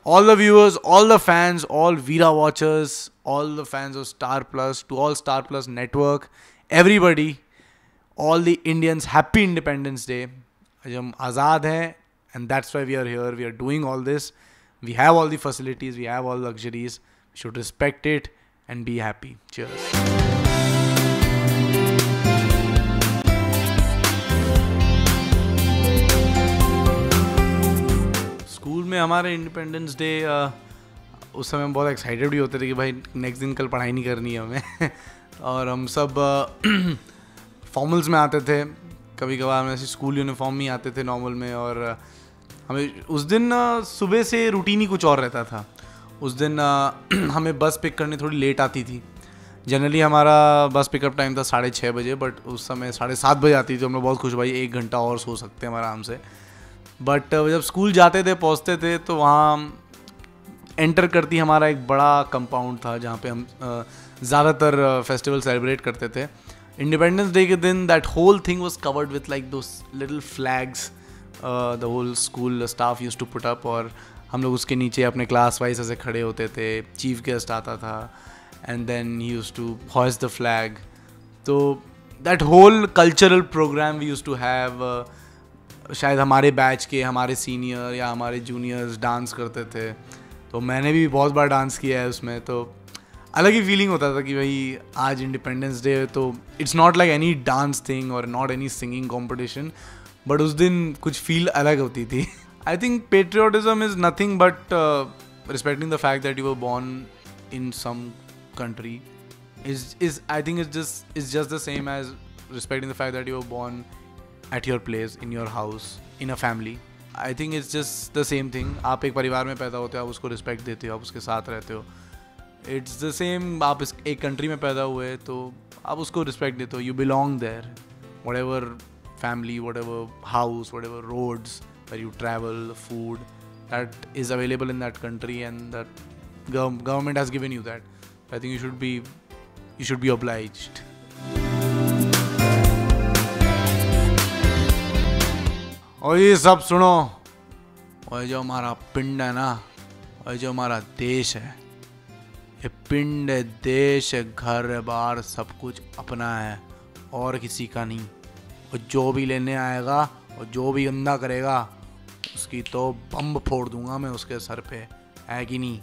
all the viewers, all the fans, all Veera watchers, all the fans of Star Plus, to all Star Plus network, everybody, all the Indians, happy Independence Day. आज हम आज़ाद हैं, and that's why we are here. We are doing all this. We have all the facilities, we have all luxuries. We should respect it and be happy. Cheers. School में हमारे independence day उस समय हम बहुत excited भी होते थे कि भाई नेक्स्ट दिन कल पढ़ाई नहीं करनी है हमें और हम सब फॉर्मल्स में आते थे, कभी कभार हम ऐसे स्कूल यूनिफॉर्म में आते थे नॉर्मल में। और हमें उस दिन सुबह से रूटीन ही कुछ और रहता था। उस दिन हमें बस पिक करने थोड़ी लेट आती थी। जनरली हमारा बस पिकअप टाइम था 6:30 बजे, बट उस समय 7:30 बजे आती थी। हम लोग बहुत खुश, भाई 1 घंटा और सो सकते हैं हम आराम से। बट जब स्कूल जाते थे, पहुंचते थे, तो वहाँ एंटर करती हमारा एक बड़ा कंपाउंड था जहाँ पे हम ज़्यादातर फेस्टिवल सेलिब्रेट करते थे। इंडिपेंडेंस डे के दिन that whole thing was covered with like those little flags, the whole school staff used to put up, और हम लोग उसके नीचे अपने क्लास वाइज ऐसे खड़े होते थे। चीफ गेस्ट आता था and then he used to hoist the flag. तो that whole cultural programme we used to have. शायद हमारे बैच के हमारे सीनियर या हमारे जूनियर्स डांस करते थे, तो मैंने भी बहुत बार डांस किया है उसमें। तो अलग ही फीलिंग होता था कि भाई आज इंडिपेंडेंस डे है। तो it's not like any dance thing और not any singing competition, but उस दिन कुछ फील अलग होती थी। I think patriotism is nothing but respecting the fact that you were born in some country is I think it's just the same as respecting the fact that you were born at your place, in your house, in a family. I think it's just the same thing. आप एक परिवार में पैदा होते हो, आप उसको respect देते हो, आप उसके साथ रहते हो। इट्स द सेम, आप एक कंट्री में पैदा हुए तो आप उसको रिस्पेक्ट देते हो। You belong there, whatever family, whatever house, whatever roads where you travel, food that is available in that country, and that government has given you that. I think you should be obliged. और ये सब सुनो, और जो हमारा पिंड है ना, और जो हमारा देश है, ये पिंड है, देश है, घर है, बार सब कुछ अपना है और किसी का नहीं। और जो भी लेने आएगा और जो भी गंदा करेगा उसकी तो बम फोड़ दूंगा मैं उसके सर पे, है कि नहीं।